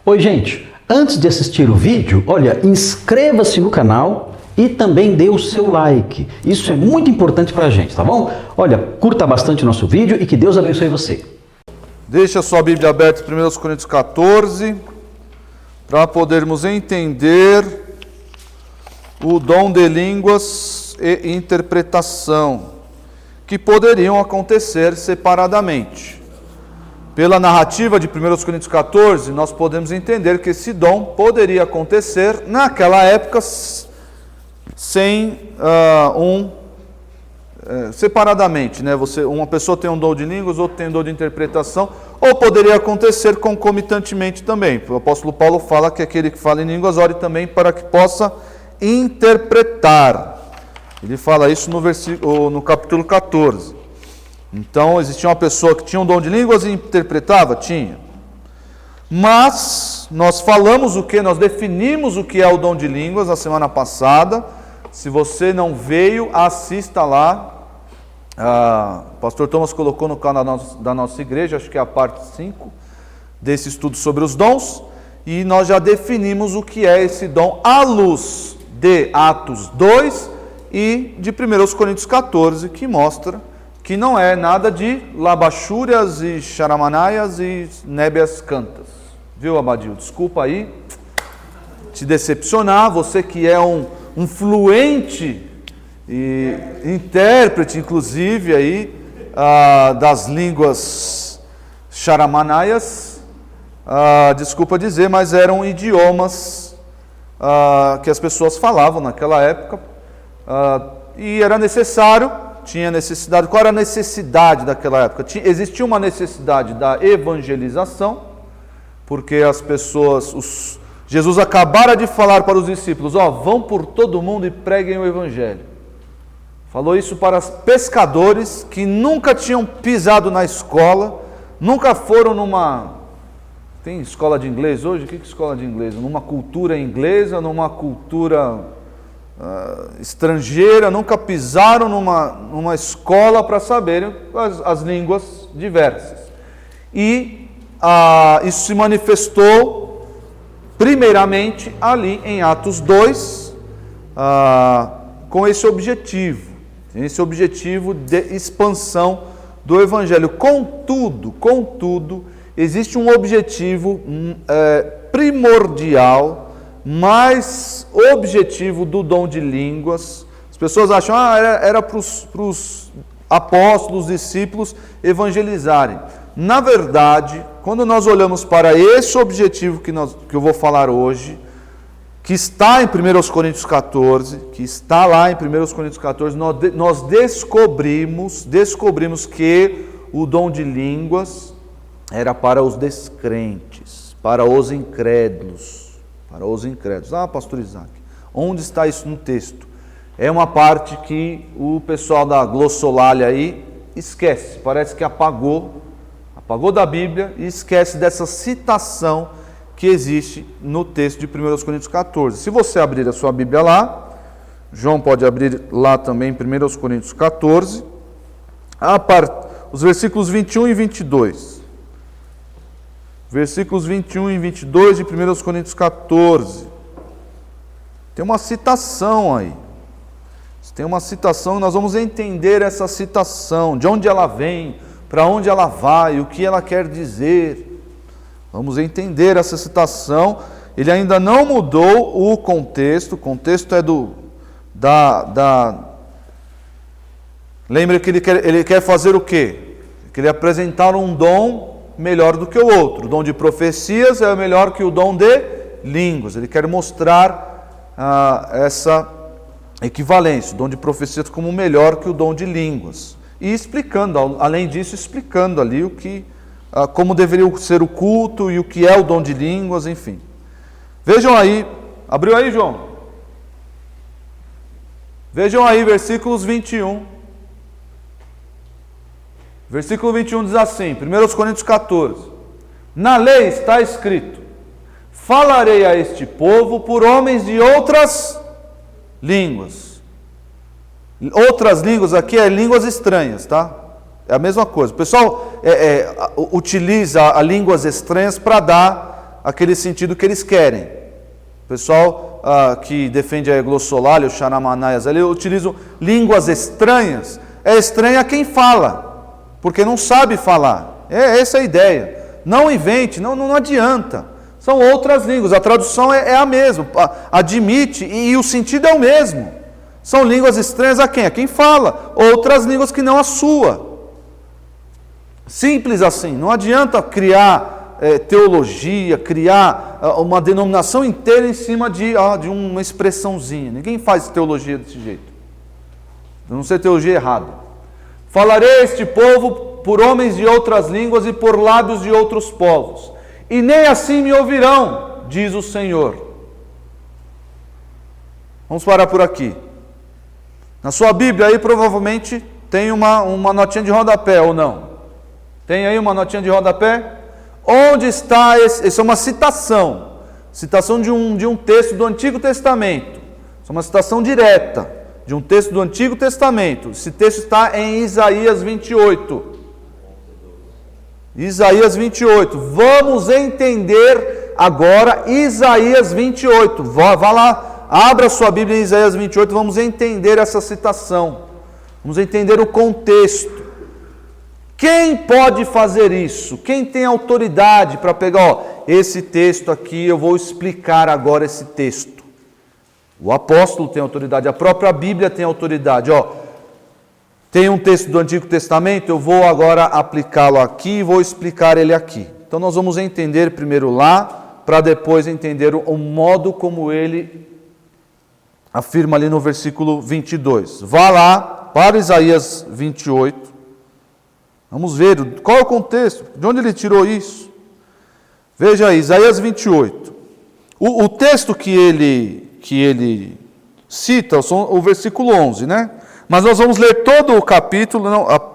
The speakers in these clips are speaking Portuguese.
Oi, gente! Antes de assistir o vídeo, olha, inscreva-se no canal e também dê o seu like. Isso é muito importante pra gente, tá bom? Olha, curta bastante o nosso vídeo e que Deus abençoe você. Deixa a sua Bíblia aberta em 1 Coríntios 14, para podermos entender o dom de línguas e interpretação, que poderiam acontecer separadamente. Pela narrativa de 1 Coríntios 14, nós podemos entender que esse dom poderia acontecer naquela época sem separadamente, né? Uma pessoa tem um dom de línguas, outro tem um dom de interpretação, ou poderia acontecer concomitantemente também. O apóstolo Paulo fala que aquele que fala em línguas ore também para que possa interpretar. Ele fala isso no capítulo 14. Então, existia uma pessoa que tinha um dom de línguas e interpretava? Tinha. Mas, nós falamos nós definimos o que é o dom de línguas na semana passada. Se você não veio, assista lá. O pastor Thomas colocou no canal da nossa igreja, acho que é a parte 5 desse estudo sobre os dons. E nós já definimos o que é esse dom à luz de Atos 2 e de 1 Coríntios 14, que mostra que não é nada de labachúrias e charamanaias e nébias cantas. Viu, Abadio? Desculpa aí te decepcionar, você que é um fluente e intérprete, inclusive, aí, das línguas charamanaias, desculpa dizer, mas eram idiomas que as pessoas falavam naquela época, e era necessário, tinha necessidade. Qual era a necessidade daquela época? Existia uma necessidade da evangelização, porque as pessoas, Jesus acabara de falar para os discípulos, vão por todo mundo e preguem o evangelho. Falou isso para os pescadores que nunca tinham pisado na escola, nunca foram tem escola de inglês hoje? O que é escola de inglês? Numa cultura inglesa, numa cultura estrangeira, nunca pisaram numa escola para saberem as línguas diversas. E isso se manifestou primeiramente ali em Atos 2, com esse objetivo de expansão do Evangelho. Contudo, existe um objetivo primordial, mais objetivo do dom de línguas. As pessoas acham, era para os apóstolos, discípulos evangelizarem. Na verdade, quando nós olhamos para esse objetivo que eu vou falar hoje, que está em 1 Coríntios 14, que está lá em 1 Coríntios 14, nós descobrimos que o dom de línguas era para os descrentes, para os incrédulos. Pastor Isaac, onde está isso no texto? É uma parte que o pessoal da glossolalia aí esquece, parece que apagou da Bíblia e esquece dessa citação que existe no texto de 1 Coríntios 14. Se você abrir a sua Bíblia lá, João pode abrir lá também, 1 Coríntios 14, os versículos 21 e 22. Versículos 21 e 22 de 1 Coríntios 14. Tem uma citação aí. Tem uma citação e nós vamos entender essa citação, de onde ela vem, para onde ela vai, o que ela quer dizer. Vamos entender essa citação. Ele ainda não mudou o contexto é Lembra que ele quer fazer o quê? Ele quer apresentar um dom melhor do que o outro. O dom de profecias é melhor que o dom de línguas. Ele quer mostrar essa equivalência, o dom de profecias como melhor que o dom de línguas. E explicando, além disso, explicando ali como deveria ser o culto e o que é o dom de línguas, enfim. Vejam aí, abriu aí, João? Vejam aí, versículos 21. Versículo 21 diz assim, 1 Coríntios 14. Na lei está escrito, falarei a este povo por homens de outras línguas. Outras línguas aqui é línguas estranhas, tá? É a mesma coisa. O pessoal utiliza línguas estranhas para dar aquele sentido que eles querem. O pessoal que defende a glossolalia, o Charamanayas, ele utiliza línguas estranhas. É estranho a quem fala, porque não sabe falar. Essa é a ideia. Não invente, não adianta. São outras línguas, a tradução é a mesma, admite, e o sentido é o mesmo. São línguas estranhas a quem? A quem fala. Outras línguas que não a sua. Simples assim, não adianta criar teologia, criar uma denominação inteira em cima de uma expressãozinha. Ninguém faz teologia desse jeito. Não ser teologia errada. Falarei a este povo por homens de outras línguas e por lábios de outros povos, e nem assim me ouvirão, diz o Senhor. Vamos parar por aqui. Na sua Bíblia aí provavelmente tem uma notinha de rodapé, ou não? Tem aí uma notinha de rodapé? Onde está essa é uma citação de um texto do Antigo Testamento. Isso é uma citação direta de um texto do Antigo Testamento. Esse texto está em Isaías 28. Isaías 28. Vamos entender agora Isaías 28. Vá lá, abra sua Bíblia em Isaías 28, vamos entender essa citação. Vamos entender o contexto. Quem pode fazer isso? Quem tem autoridade para pegar, esse texto aqui, eu vou explicar agora esse texto. O apóstolo tem autoridade, a própria Bíblia tem autoridade. Tem um texto do Antigo Testamento, eu vou agora aplicá-lo aqui e vou explicar ele aqui. Então nós vamos entender primeiro lá, para depois entender o modo como ele afirma ali no versículo 22. Vá lá para Isaías 28. Vamos ver qual é o contexto, de onde ele tirou isso. Veja aí, Isaías 28. O texto que ele cita são o versículo 11, né? Mas nós vamos ler todo o capítulo,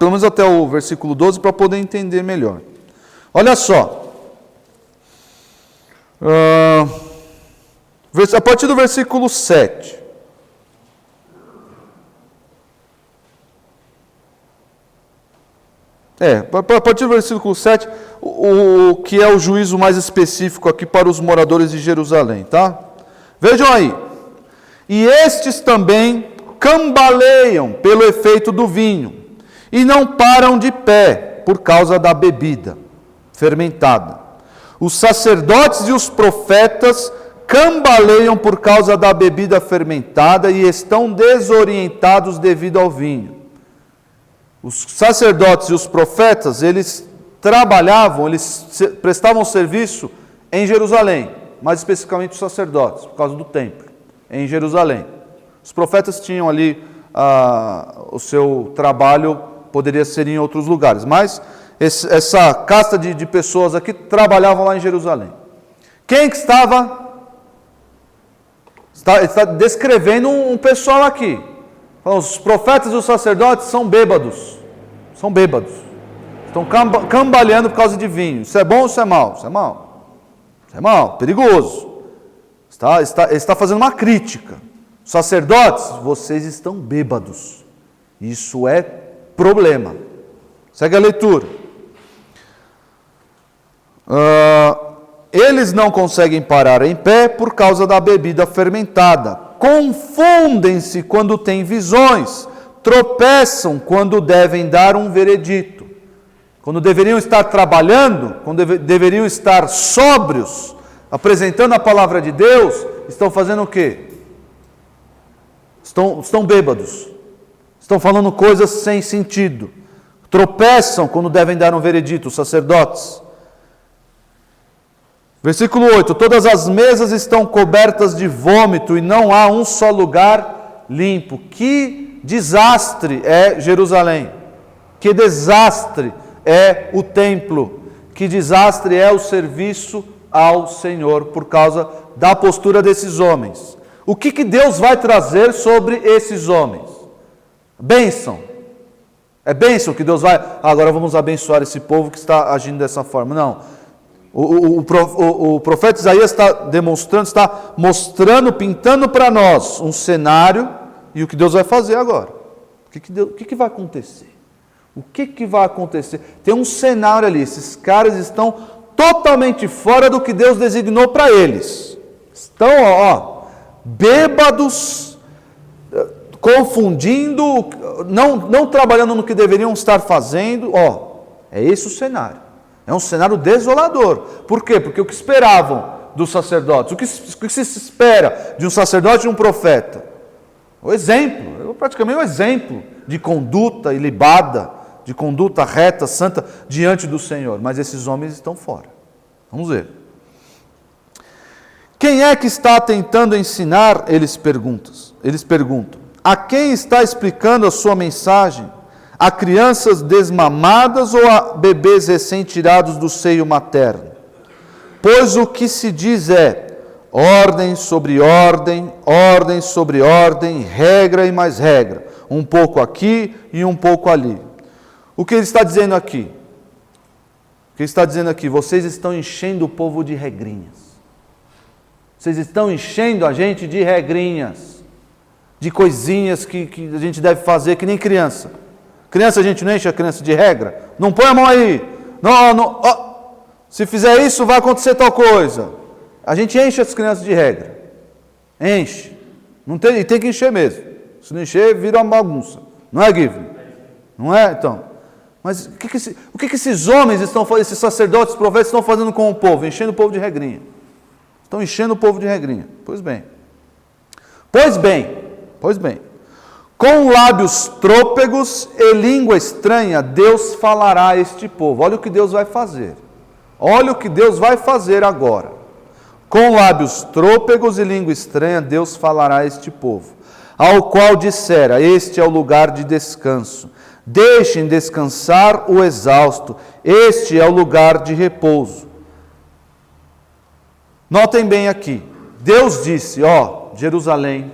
pelo menos até o versículo 12, para poder entender melhor. Olha só. A partir do versículo 7. A partir do versículo 7, o que é o juízo mais específico aqui para os moradores de Jerusalém, tá? Vejam aí. E estes também cambaleiam pelo efeito do vinho, e não param de pé por causa da bebida fermentada. Os sacerdotes e os profetas cambaleiam por causa da bebida fermentada e estão desorientados devido ao vinho. Os sacerdotes e os profetas, eles trabalhavam, eles prestavam serviço em Jerusalém, mais especificamente os sacerdotes, por causa do templo, em Jerusalém. Os profetas tinham ali o seu trabalho, poderia ser em outros lugares, mas essa casta de pessoas aqui trabalhavam lá em Jerusalém. Quem que estava? Está descrevendo um pessoal aqui. Os profetas e os sacerdotes são bêbados. São bêbados. Estão cambaleando por causa de vinho. Isso é bom ou isso é mal? Isso é mal. Isso é mal, perigoso. Está fazendo uma crítica. Sacerdotes, vocês estão bêbados. Isso é problema. Segue a leitura. Eles não conseguem parar em pé por causa da bebida fermentada. Confundem-se quando têm visões. Tropeçam quando devem dar um veredito. Quando deveriam estar trabalhando, quando deveriam estar sóbrios, apresentando a palavra de Deus, estão fazendo o quê? Estão bêbados. Estão falando coisas sem sentido. Tropeçam quando devem dar um veredito, os sacerdotes. Versículo 8: todas as mesas estão cobertas de vômito e não há um só lugar limpo. Que desastre é Jerusalém. Que desastre é o templo. Que desastre é o serviço ao Senhor por causa da postura desses homens. O que Deus vai trazer sobre esses homens? Bênção. É bênção que Deus vai... agora vamos abençoar esse povo que está agindo dessa forma. Não. O profeta Isaías está demonstrando, está mostrando, pintando para nós um cenário e o que Deus vai fazer agora. O que vai acontecer? O que vai acontecer? Tem um cenário ali, esses caras estão totalmente fora do que Deus designou para eles. Estão, bêbados, confundindo, não trabalhando no que deveriam estar fazendo. É esse o cenário. É um cenário desolador. Por quê? Porque o que esperavam dos sacerdotes, o que se espera de um sacerdote e de um profeta? O exemplo, praticamente o exemplo de conduta ilibada, de conduta reta, santa, diante do Senhor. Mas esses homens estão fora. Vamos ver. Quem é que está tentando ensinar? Eles perguntam. A quem está explicando a sua mensagem? A crianças desmamadas ou a bebês recém-tirados do seio materno? Pois o que se diz é ordem sobre ordem, ordem sobre ordem, regra e mais regra, um pouco aqui e um pouco ali. O que ele está dizendo aqui? O que ele está dizendo aqui? Vocês estão enchendo o povo de regrinhas. Vocês estão enchendo a gente de regrinhas, de coisinhas que a gente deve fazer, que nem criança. Criança, a gente não enche a criança de regra? Não põe a mão aí. Não. Se fizer isso, vai acontecer tal coisa. A gente enche as crianças de regra. Enche. E tem que encher mesmo. Se não encher, vira uma bagunça. Não é, Guilherme? Não é? Então. Mas o que esses homens estão fazendo, esses sacerdotes, profetas estão fazendo com o povo? Enchendo o povo de regrinha. Estão enchendo o povo de regrinha. Pois bem. Com lábios trôpegos e língua estranha, Deus falará a este povo. Olha o que Deus vai fazer. Olha o que Deus vai fazer agora. Com lábios trôpegos e língua estranha, Deus falará a este povo. Ao qual dissera, este é o lugar de descanso. Deixem descansar o exausto. Este é o lugar de repouso. Notem bem aqui. Deus disse, Jerusalém,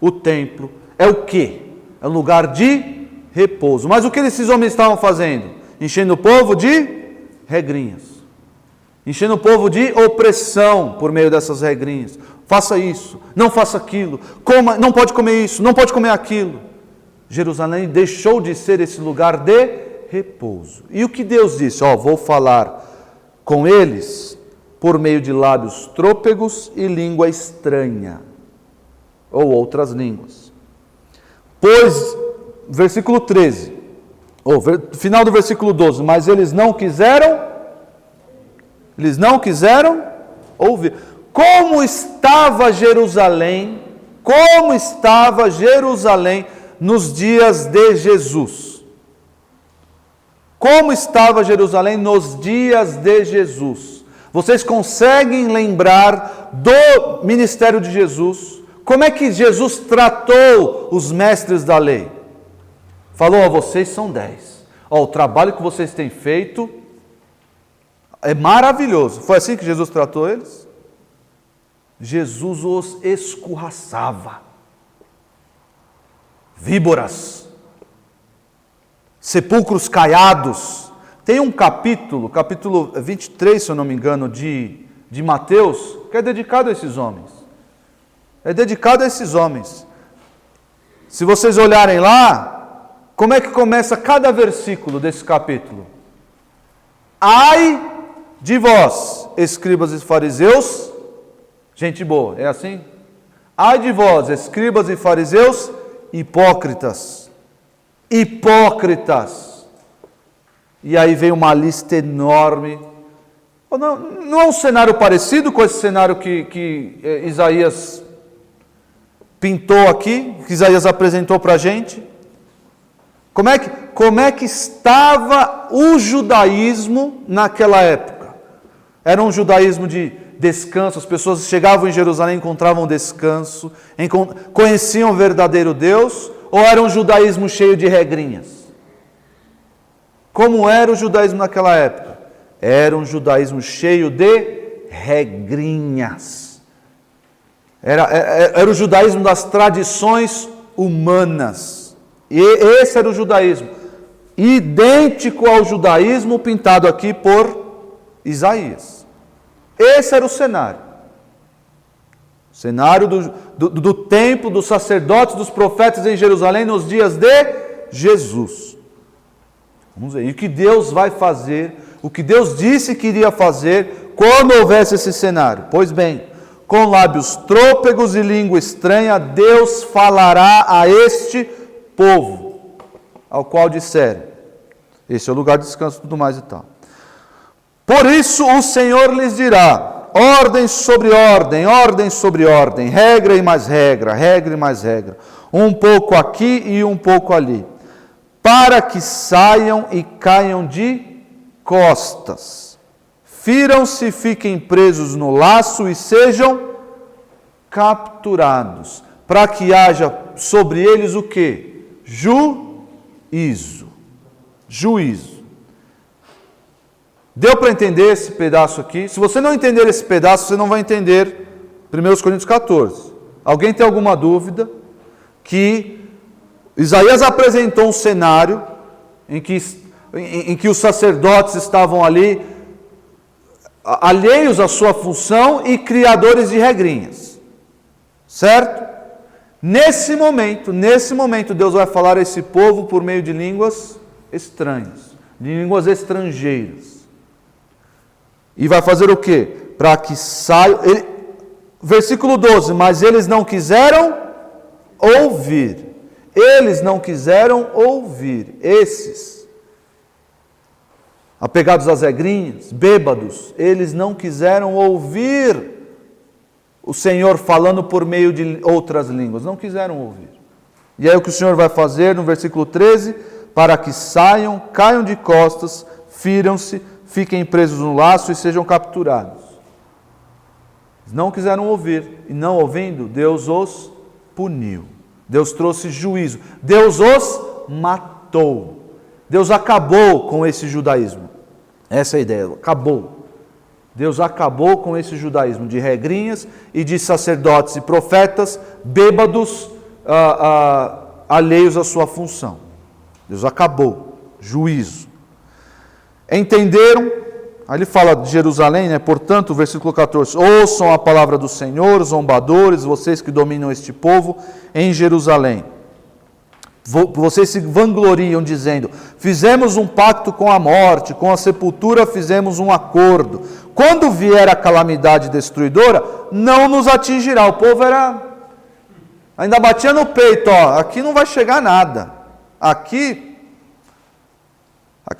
o templo, é o quê? É um lugar de repouso. Mas o que esses homens estavam fazendo? Enchendo o povo de regrinhas. Enchendo o povo de opressão por meio dessas regrinhas. Faça isso, não faça aquilo, não pode comer isso, não pode comer aquilo. Jerusalém deixou de ser esse lugar de repouso. E o que Deus disse? Vou falar com eles por meio de lábios trôpegos e língua estranha, ou outras línguas. Pois, versículo 13, final do versículo 12, mas eles não quiseram ouvir. Como estava Jerusalém nos dias de Jesus? Como estava Jerusalém nos dias de Jesus? Vocês conseguem lembrar do ministério de Jesus? Como é que Jesus tratou os mestres da lei? Falou, vocês são 10. O trabalho que vocês têm feito é maravilhoso. Foi assim que Jesus tratou eles? Jesus os escorraçava. Víboras, sepulcros caiados. Tem um capítulo 23, se eu não me engano, de Mateus, que é dedicado a esses homens. Se vocês olharem lá, como é que começa cada versículo desse capítulo? Ai de vós, escribas e fariseus, gente boa, é assim? Ai de vós, escribas e fariseus, hipócritas. E aí vem uma lista enorme. Não é um cenário parecido com esse cenário que Isaías pintou aqui, que Isaías apresentou para a gente? Como é que estava o judaísmo naquela época? Era um judaísmo de descanso, as pessoas chegavam em Jerusalém, encontravam descanso, conheciam o verdadeiro Deus, ou era um judaísmo cheio de regrinhas? Como era o judaísmo naquela época? Era um judaísmo cheio de regrinhas. Era o judaísmo das tradições humanas. E esse era o judaísmo, idêntico ao judaísmo pintado aqui por Isaías. Esse era o cenário. O cenário do templo, dos sacerdotes, dos profetas em Jerusalém nos dias de Jesus. Vamos ver. E o que Deus vai fazer o que Deus disse que iria fazer quando houvesse esse cenário. Pois bem, com lábios trôpegos e língua estranha, Deus falará a este povo, ao qual disseram, esse é o lugar de descanso e tudo mais e tal. Por isso o Senhor lhes dirá, ordem sobre ordem, ordem sobre ordem, regra e mais regra, regra e mais regra, um pouco aqui e um pouco ali, para que saiam e caiam de costas, firam-se, fiquem presos no laço e sejam capturados, para que haja sobre eles o quê? Juízo. Juízo. Deu para entender esse pedaço aqui? Se você não entender esse pedaço, você não vai entender 1 Coríntios 14. Alguém tem alguma dúvida? Que Isaías apresentou um cenário em que os sacerdotes estavam ali, alheios à sua função e criadores de regrinhas. Certo? Nesse momento, Deus vai falar a esse povo por meio de línguas estranhas, de línguas estrangeiras. E vai fazer o quê? Para que saiam... Versículo 12, mas eles não quiseram ouvir. Eles não quiseram ouvir. Esses, apegados às regrinhas, bêbados, eles não quiseram ouvir o Senhor falando por meio de outras línguas. Não quiseram ouvir. E aí o que o Senhor vai fazer no versículo 13? Para que saiam, caiam de costas, firam-se, fiquem presos no laço e sejam capturados. Não quiseram ouvir, e não ouvindo, Deus os puniu. Deus trouxe juízo. Deus os matou. Deus acabou com esse judaísmo. Essa é a ideia, acabou. Deus acabou com esse judaísmo de regrinhas e de sacerdotes e profetas bêbados, alheios à sua função. Deus acabou. Juízo. Entenderam? Aí ele fala de Jerusalém, né? Portanto, versículo 14, ouçam a palavra do Senhor, zombadores, vocês que dominam este povo em Jerusalém. Vocês se vangloriam dizendo, fizemos um pacto com a morte, com a sepultura fizemos um acordo. Quando vier a calamidade destruidora, não nos atingirá. O povo ainda batia no peito, ó, aqui não vai chegar nada. Aqui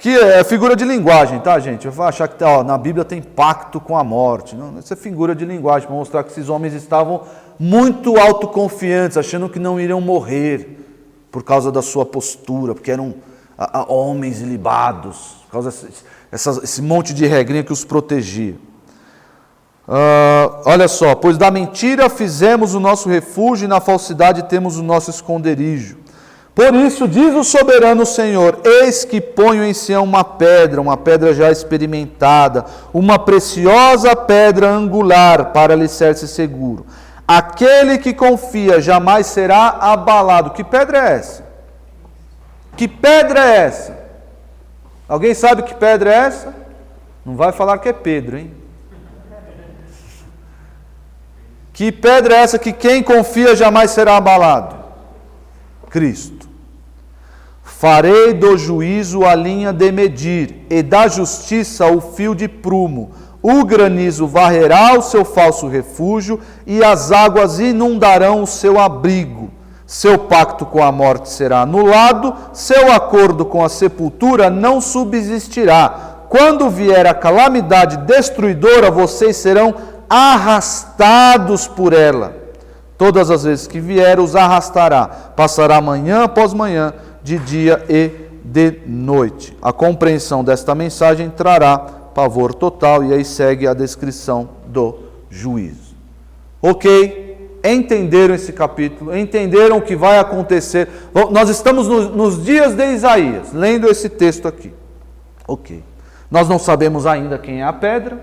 é figura de linguagem, tá, gente? Eu vou achar que na Bíblia tem pacto com a morte. Não, isso é figura de linguagem, para mostrar que esses homens estavam muito autoconfiantes, achando que não iriam morrer por causa da sua postura, porque eram homens ilibados, por causa desse monte de regrinha que os protegia. Olha só, pois da mentira fizemos o nosso refúgio e na falsidade temos o nosso esconderijo. Por isso, diz o soberano Senhor, eis que ponho em Sião uma pedra já experimentada, uma preciosa pedra angular para alicerce seguro. Aquele que confia jamais será abalado. Que pedra é essa? Que pedra é essa? Alguém sabe que pedra é essa? Não vai falar que é Pedro, hein? Que pedra é essa que quem confia jamais será abalado? Cristo. Farei do juízo a linha de medir, e da justiça o fio de prumo. O granizo varrerá o seu falso refúgio, e as águas inundarão o seu abrigo. Seu pacto com a morte será anulado, seu acordo com a sepultura não subsistirá. Quando vier a calamidade destruidora, vocês serão arrastados por ela. Todas as vezes que vier, os arrastará. Passará manhã após manhã, de dia e de noite. A compreensão desta mensagem trará pavor total, e aí segue a descrição do juízo. Ok? Entenderam esse capítulo? Entenderam o que vai acontecer? Nós estamos nos dias de Isaías, lendo esse texto aqui. Ok. Nós não sabemos ainda quem é a pedra,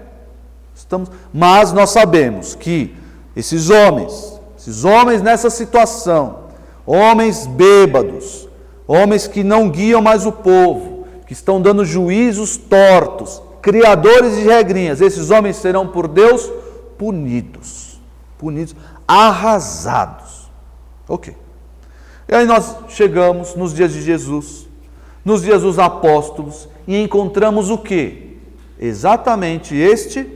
mas nós sabemos que esses homens nessa situação, homens bêbados, homens que não guiam mais o povo, que estão dando juízos tortos, criadores de regrinhas, esses homens serão por Deus punidos, arrasados. Ok. E aí nós chegamos nos dias de Jesus, nos dias dos apóstolos, e encontramos o quê? exatamente este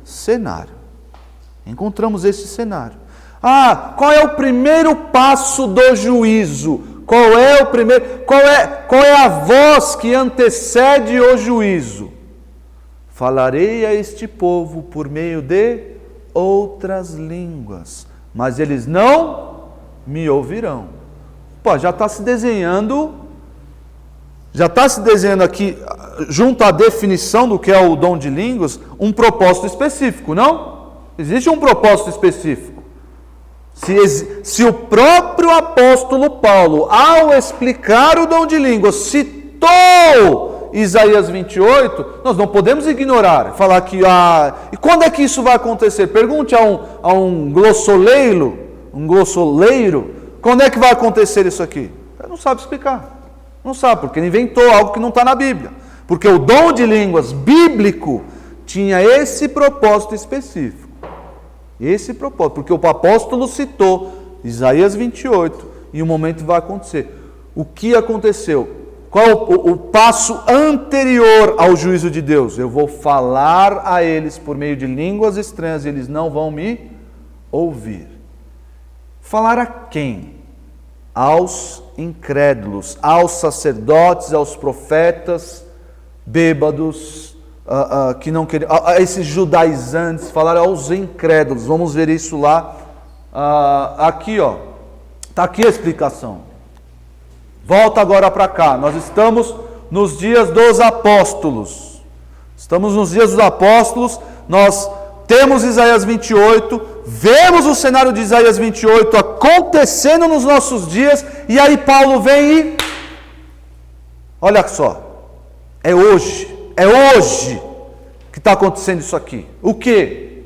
cenário. Encontramos este cenário. Qual é o primeiro passo do juízo? Qual é a voz que antecede o juízo? Falarei a este povo por meio de outras línguas, mas eles não me ouvirão. Já está se desenhando aqui, junto à definição do que é o dom de línguas, um propósito específico, não? Existe um propósito específico. Se o próprio apóstolo Paulo, ao explicar o dom de línguas, citou Isaías 28, nós não podemos ignorar, falar que, e quando é que isso vai acontecer? Pergunte a um glossoleiro, quando é que vai acontecer isso aqui? Ele não sabe explicar. Não sabe, porque ele inventou algo que não está na Bíblia. Porque o dom de línguas bíblico tinha esse propósito específico. Esse propósito, porque o apóstolo citou Isaías 28 e o momento vai acontecer. O que aconteceu? Qual o passo anterior ao juízo de Deus? Eu vou falar a eles por meio de línguas estranhas e eles não vão me ouvir. Falar a quem? Aos incrédulos, aos sacerdotes, aos profetas, bêbados, que não queriam, a esses judaizantes, falar aos incrédulos. Vamos ver isso lá. Aqui, está aqui a explicação. Volta agora para cá. Nós estamos nos dias dos apóstolos. Nós temos Isaías 28, vemos o cenário de Isaías 28 acontecendo nos nossos dias, e aí Paulo vem e... Olha só, é hoje que está acontecendo isso aqui. O quê?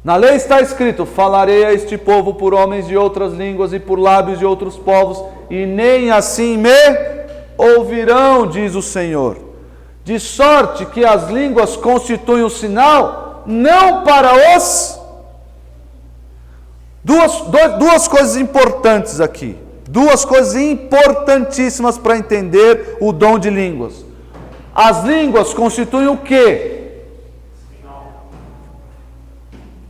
Na lei está escrito: falarei a este povo por homens de outras línguas e por lábios de outros povos, e nem assim me ouvirão, diz o Senhor. De sorte que as línguas constituem um sinal, não para os... Duas coisas importantes aqui. Duas coisas importantíssimas para entender o dom de línguas. As línguas constituem o quê?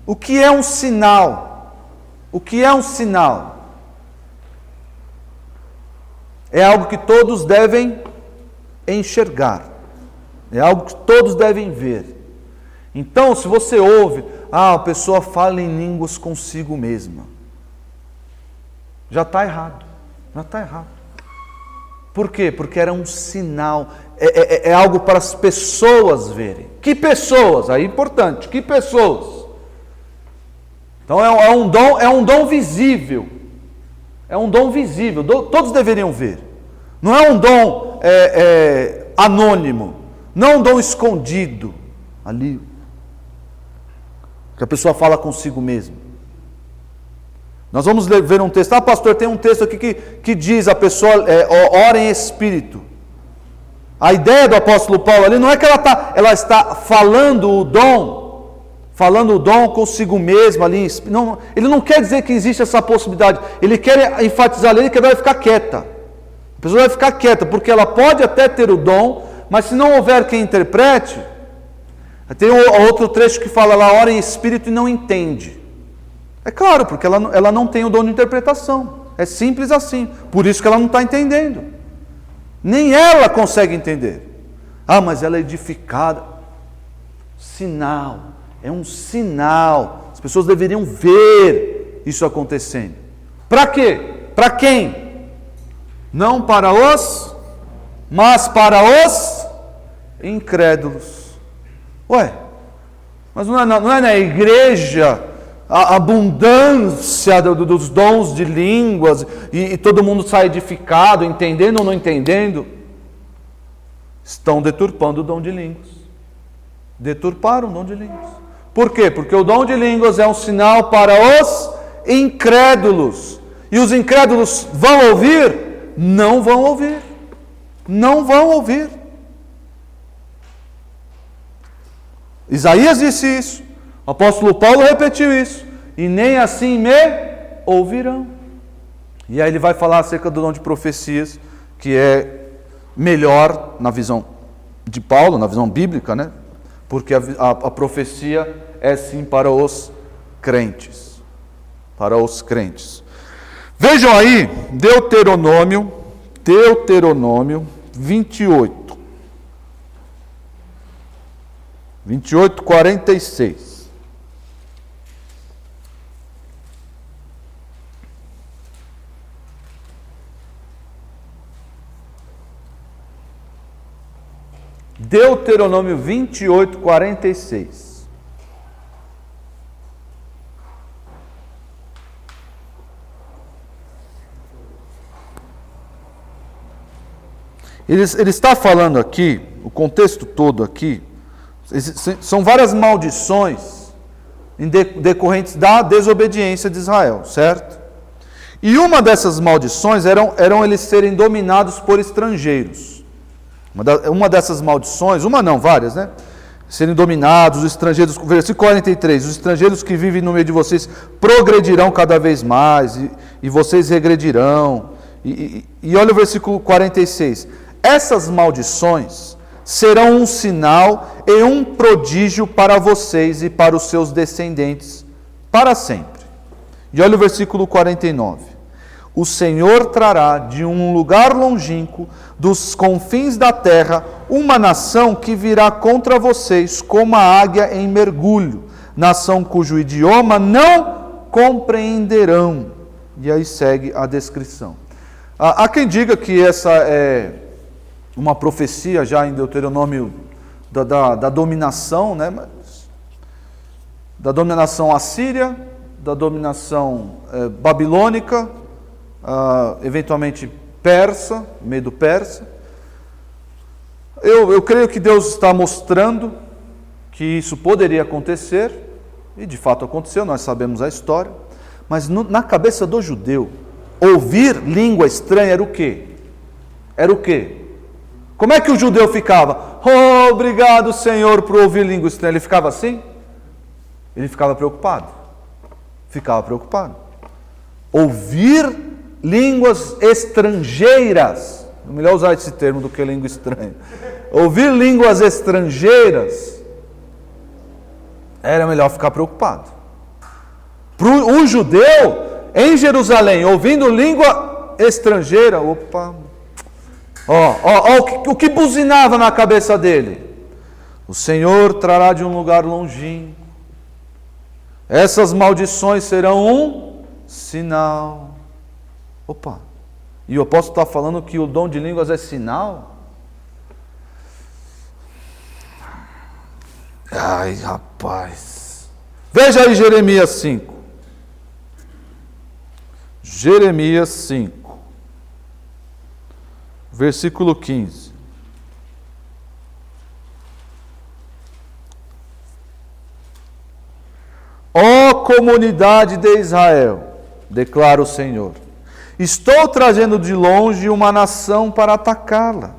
O que é um sinal? O que é um sinal? É algo que todos devem enxergar. É algo que todos devem ver. Então, se você ouve, a pessoa fala em línguas consigo mesma, já está errado. Por quê? Porque era um sinal, é algo para as pessoas verem. Que pessoas? Aí é importante, que pessoas? Então é um dom visível. É um dom visível, todos deveriam ver. Não é um dom anônimo, não é um dom escondido, ali, que a pessoa fala consigo mesma. Nós vamos ver um texto. Pastor, tem um texto aqui que diz a pessoa ora em espírito. A ideia do apóstolo Paulo ali não é que ela está falando o dom consigo mesmo ali. Não, ele não quer dizer que existe essa possibilidade. Ele quer enfatizar ali que ela vai ficar quieta. A pessoa vai ficar quieta, porque ela pode até ter o dom, mas se não houver quem interprete. Tem outro trecho que fala lá, ora em espírito e não entende. É claro, porque ela não tem o dom de interpretação. É simples assim. Por isso que ela não está entendendo. Nem ela consegue entender. Mas ela é edificada. Sinal. É um sinal. As pessoas deveriam ver isso acontecendo. Para quê? Para quem? Não para os, mas para os incrédulos. Mas não é na igreja a abundância dos dons de línguas e todo mundo sai edificado, entendendo ou não entendendo? Estão deturpando o dom de línguas. Deturparam o dom de línguas. Por quê? Porque o dom de línguas é um sinal para os incrédulos. E os incrédulos vão ouvir? Não vão ouvir. Não vão ouvir. Isaías disse isso, o apóstolo Paulo repetiu isso, e nem assim me ouvirão. E aí ele vai falar acerca do dom de profecias, que é melhor na visão de Paulo, na visão bíblica, né? porque a profecia é sim para os crentes. Para os crentes. Vejam aí, Deuteronômio 28. 28, 46. Deuteronômio 28, 46. Ele está falando aqui, o contexto todo aqui, são várias maldições decorrentes da desobediência de Israel, certo? E uma dessas maldições eram eles serem dominados por estrangeiros. Uma dessas maldições, uma não, várias, né? Serem dominados, os estrangeiros, versículo 43, os estrangeiros que vivem no meio de vocês progredirão cada vez mais, e vocês regredirão. E olha o versículo 46, essas maldições serão um sinal e um prodígio para vocês e para os seus descendentes, para sempre. E olha o versículo 49. O Senhor trará de um lugar longínquo, dos confins da terra, uma nação que virá contra vocês como a águia em mergulho, nação cujo idioma não compreenderão. E aí segue a descrição. Há quem diga que essa é uma profecia já em Deuteronômio da dominação, né? Da dominação assíria, da dominação babilônica, eventualmente persa, medo-persa. Eu creio que Deus está mostrando que isso poderia acontecer, e de fato aconteceu, nós sabemos a história, mas na cabeça do judeu, ouvir língua estranha era o quê? Era o quê? Como é que o judeu ficava? Oh, obrigado, Senhor, por ouvir língua estranha. Ele ficava assim? Ele ficava preocupado. Ficava preocupado. Ouvir línguas estrangeiras, é melhor usar esse termo do que língua estranha. Ouvir línguas estrangeiras, era melhor ficar preocupado. Para o judeu, em Jerusalém, ouvindo língua estrangeira, opa, o que buzinava na cabeça dele? O Senhor trará de um lugar longínquo, essas maldições serão um sinal. Opa, e o apóstolo está falando que o dom de línguas é sinal? Ai, rapaz. Veja aí Jeremias 5. Jeremias 5. Versículo 15. Ó comunidade de Israel, declara o Senhor, estou trazendo de longe uma nação para atacá-la,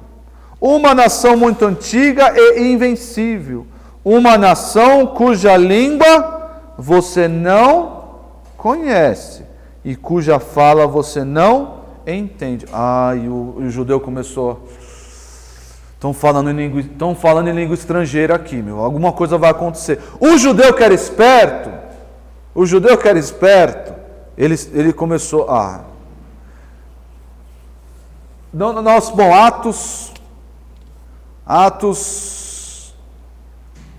uma nação muito antiga e invencível, uma nação cuja língua você não conhece e cuja fala você não entende. E o judeu começou, estão falando em língua estrangeira aqui, meu, alguma coisa vai acontecer. O judeu que era esperto, ele começou Atos,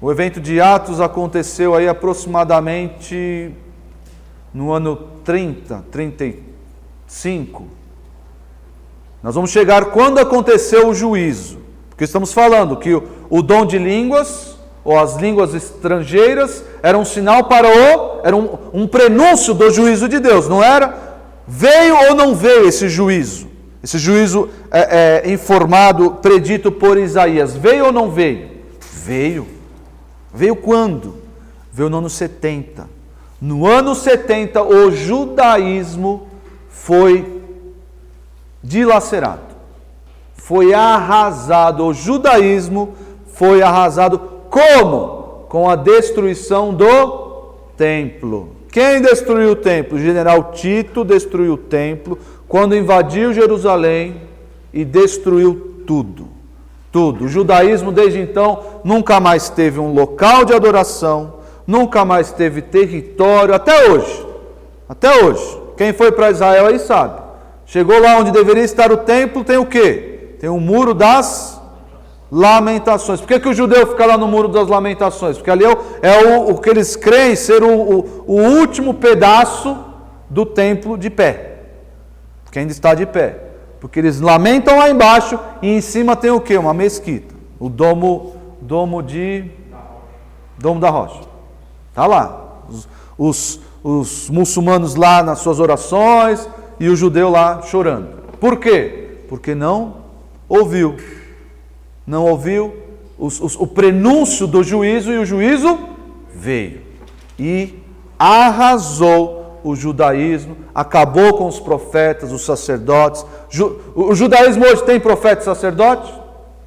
o evento de Atos aconteceu aí aproximadamente no ano 35. Nós vamos chegar quando aconteceu o juízo, porque estamos falando que o dom de línguas, ou as línguas estrangeiras, era um sinal era um prenúncio do juízo de Deus, não era? Veio ou não veio esse juízo? Esse juízo informado, predito por Isaías, veio ou não veio? Veio. Veio quando? Veio no ano 70. No ano 70, o judaísmo foi dilacerado, foi arrasado. O judaísmo foi arrasado como? Com a destruição do templo. Quem destruiu o templo? O general Tito destruiu o templo quando invadiu Jerusalém e destruiu tudo. Tudo. O judaísmo, desde então, nunca mais teve um local de adoração, nunca mais teve território, até hoje. Até hoje. Quem foi para Israel aí sabe. Chegou lá onde deveria estar o templo, tem o quê? Tem o muro das lamentações. Por que o judeu fica lá no muro das lamentações? Porque ali é o que eles creem ser o último pedaço do templo de pé. Que ainda está de pé. Porque eles lamentam lá embaixo e em cima tem o quê? Uma mesquita. O domo da rocha. Está lá. Os muçulmanos lá nas suas orações e o judeu lá chorando. Por quê? Porque não ouviu. Não ouviu o prenúncio do juízo, e o juízo veio. E arrasou o judaísmo, acabou com os profetas, os sacerdotes. O judaísmo hoje tem profeta e sacerdote?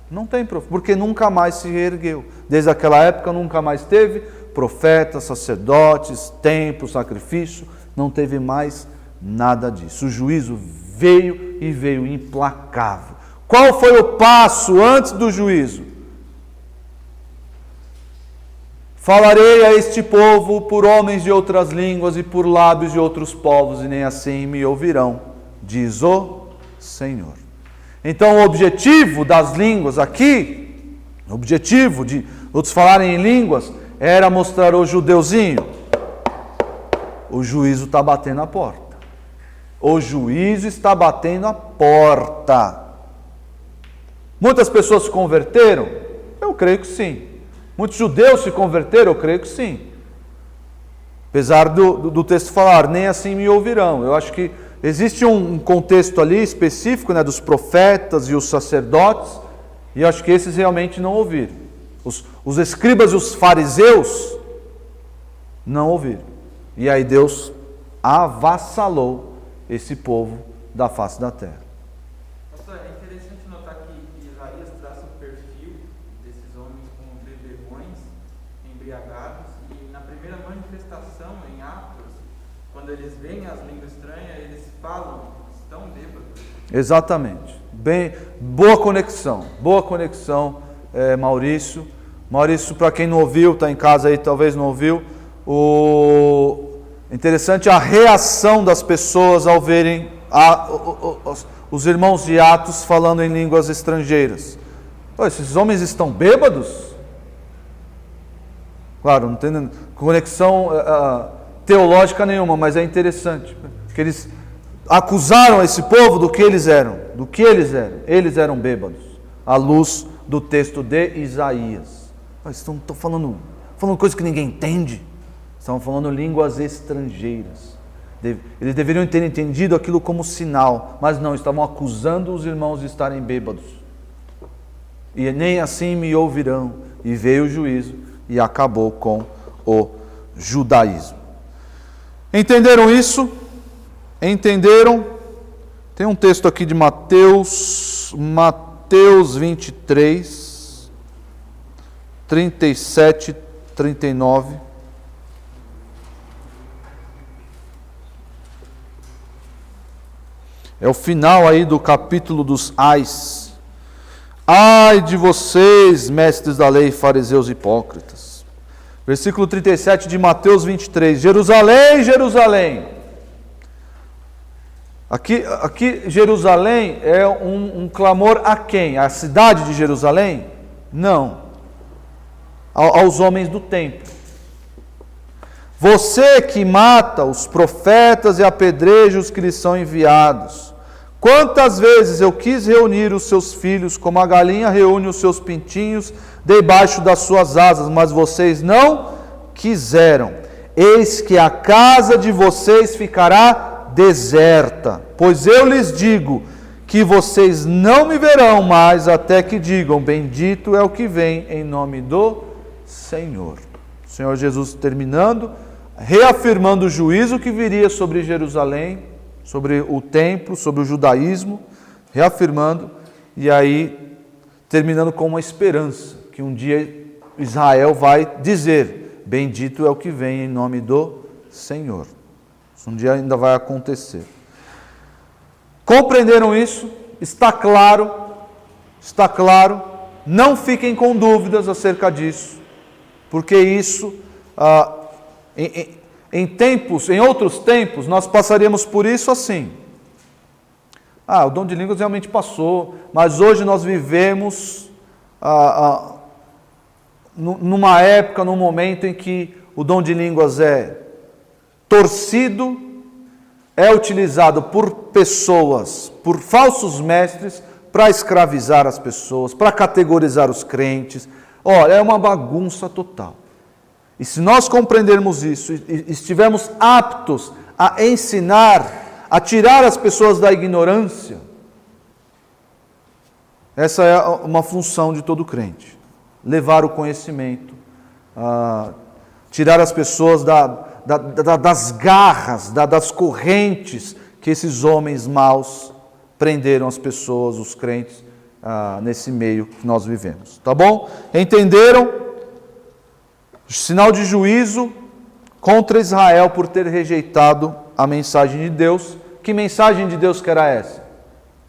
Não tem profeta, porque nunca mais se reergueu. Desde aquela época nunca mais teve profetas, sacerdotes, templo, sacrifício, não teve mais nada disso. O juízo veio e veio implacável. Qual foi o passo antes do juízo? Falarei a este povo por homens de outras línguas e por lábios de outros povos, e nem assim me ouvirão, diz o Senhor. Então o objetivo das línguas aqui, o objetivo de outros falarem em línguas, era mostrar ao judeuzinho: o juízo está batendo a porta. O juízo está batendo a porta. Muitas pessoas se converteram? Eu creio que sim. Muitos judeus se converteram? Eu creio que sim. Apesar do texto falar, nem assim me ouvirão. Eu acho que existe um contexto ali específico, né, dos profetas e os sacerdotes, e eu acho que esses realmente não ouviram. Os escribas e os fariseus não ouviram. E aí Deus avassalou esse povo da face da terra. Pastor, é interessante notar que Isaías traça o perfil desses homens como beberrões, embriagados, e na primeira manifestação em Atos, quando eles veem as línguas estranhas, eles falam, estão bêbados. Exatamente. Bem, boa conexão, Maurício. Maurício, para quem não ouviu, está em casa aí, talvez não ouviu, interessante a reação das pessoas ao verem os irmãos de Atos falando em línguas estrangeiras. Esses homens estão bêbados? Claro, não tem conexão teológica nenhuma, mas é interessante, porque eles acusaram esse povo do que eles eram. Eles eram bêbados, à luz do texto de Isaías. Estão falando coisa que ninguém entende. Estão falando línguas estrangeiras. Eles deveriam ter entendido aquilo como sinal, mas não, estavam acusando os irmãos de estarem bêbados. E nem assim me ouvirão. E veio o juízo e acabou com o judaísmo. Entenderam isso? Entenderam? Tem um texto aqui de Mateus 23, 37, 39. É o final aí do capítulo dos ais. Ai de vocês, mestres da lei, fariseus hipócritas. Versículo 37 de Mateus 23. Jerusalém, Jerusalém. Aqui Jerusalém é um clamor a quem? A cidade de Jerusalém? Não. Aos homens do templo. Você que mata os profetas e apedreja os que lhes são enviados. Quantas vezes eu quis reunir os seus filhos, como a galinha reúne os seus pintinhos debaixo das suas asas, mas vocês não quiseram. Eis que a casa de vocês ficará deserta, pois eu lhes digo que vocês não me verão mais até que digam: bendito é o que vem em nome do Senhor. O Senhor Jesus terminando, reafirmando o juízo que viria sobre Jerusalém, sobre o templo, sobre o judaísmo, reafirmando, e aí terminando com uma esperança, que um dia Israel vai dizer: bendito é o que vem em nome do Senhor. Isso um dia ainda vai acontecer. Compreenderam isso? Está claro não fiquem com dúvidas acerca disso, porque isso, em outros tempos, nós passaríamos por isso assim. O dom de línguas realmente passou, mas hoje nós vivemos numa época, num momento em que o dom de línguas é torcido, é utilizado por pessoas, por falsos mestres, para escravizar as pessoas, para categorizar os crentes. Olha, é uma bagunça total. E se nós compreendermos isso, e estivermos aptos a ensinar, a tirar as pessoas da ignorância, essa é uma função de todo crente. Levar o conhecimento, tirar as pessoas das garras, das correntes que esses homens maus prenderam as pessoas, os crentes, nesse meio que nós vivemos. Tá bom? Entenderam? Sinal de juízo contra Israel por ter rejeitado a mensagem de Deus. Que mensagem de Deus que era essa?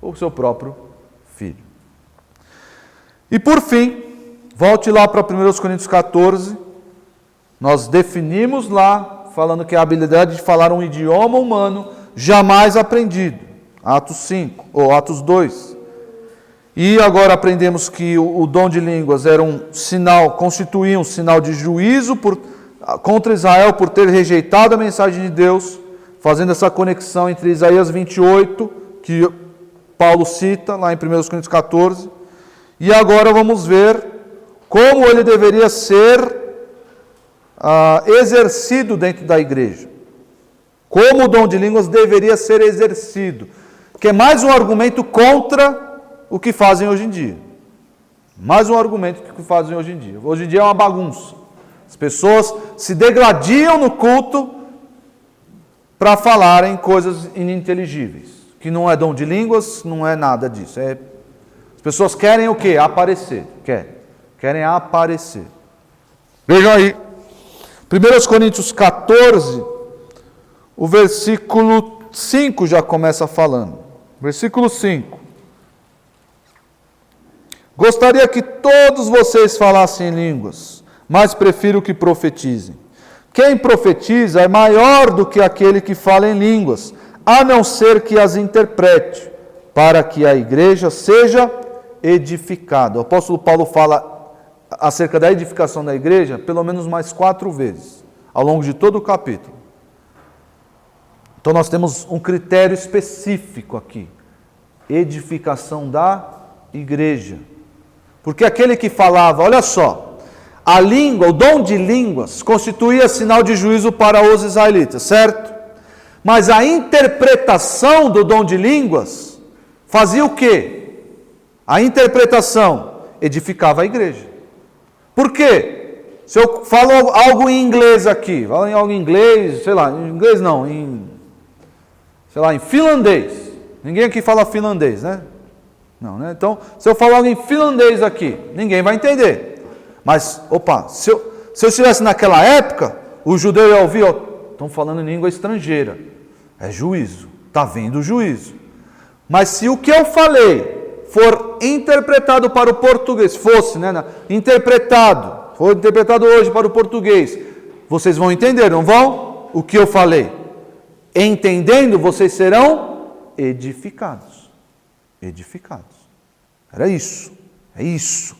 O seu próprio Filho. E por fim, volte lá para 1 Coríntios 14, nós definimos lá, falando que a habilidade de falar um idioma humano jamais aprendido. Atos 5, ou Atos 2. E agora aprendemos que o dom de línguas era um sinal, constituía um sinal de juízo contra Israel por ter rejeitado a mensagem de Deus, fazendo essa conexão entre Isaías 28, que Paulo cita lá em 1 Coríntios 14, e agora vamos ver como ele deveria ser exercido dentro da igreja. Como o dom de línguas deveria ser exercido, que é mais um argumento contra o que fazem hoje em dia. Mais um argumento que fazem hoje em dia. Hoje em dia é uma bagunça. As pessoas se degladiam no culto para falarem coisas ininteligíveis, que não é dom de línguas, não é nada disso. As pessoas querem o quê? Aparecer. Querem aparecer. Vejam aí. 1 Coríntios 14, o versículo 5 já começa falando. Versículo 5. Gostaria que todos vocês falassem línguas, mas prefiro que profetizem. Quem profetiza é maior do que aquele que fala em línguas, a não ser que as interprete, para que a igreja seja edificada. O apóstolo Paulo fala acerca da edificação da igreja pelo menos mais 4 vezes, ao longo de todo o capítulo. Então nós temos um critério específico aqui: edificação da igreja. Porque aquele que falava, olha só, a língua, o dom de línguas, constituía sinal de juízo para os israelitas, certo? Mas a interpretação do dom de línguas fazia o quê? A interpretação edificava a igreja. Por quê? Se eu falo algo em inglês aqui, falo em algo em inglês, sei lá, em inglês não, em finlandês. Ninguém aqui fala finlandês, né? Não, né? Então, se eu falar algo em finlandês aqui, ninguém vai entender. Mas, se eu estivesse naquela época, o judeu ia ouvir, estão falando em língua estrangeira. É juízo, está vindo o juízo. Mas se o que eu falei for interpretado para o português, for interpretado hoje para o português, vocês vão entender, não vão? O que eu falei. Entendendo, vocês serão edificados. Edificados. Era isso. É isso.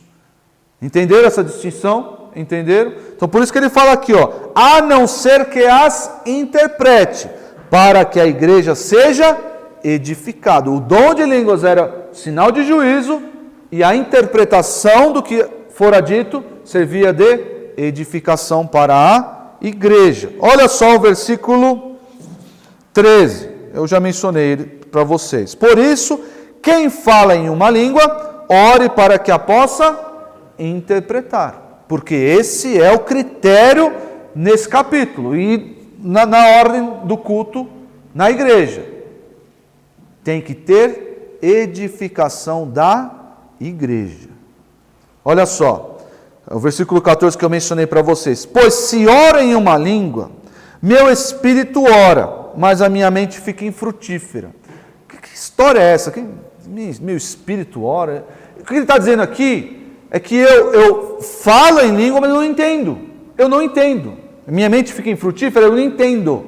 Entenderam essa distinção? Entenderam? Então por isso que ele fala aqui, a não ser que as interprete, para que a igreja seja edificada. O dom de línguas era sinal de juízo, e a interpretação do que fora dito servia de edificação para a igreja. Olha só o versículo 13. Eu já mencionei ele para vocês. Por isso, quem fala em uma língua, ore para que a possa interpretar. Porque esse é o critério nesse capítulo e na ordem do culto na igreja. Tem que ter edificação da igreja. Olha só, o versículo 14 que eu mencionei para vocês. Pois se ora em uma língua, meu espírito ora, mas a minha mente fica infrutífera. Que história é essa? Meu espírito ora. O que ele está dizendo aqui é que eu falo em língua, mas eu não entendo. Eu não entendo. Minha mente fica infrutífera, eu não entendo.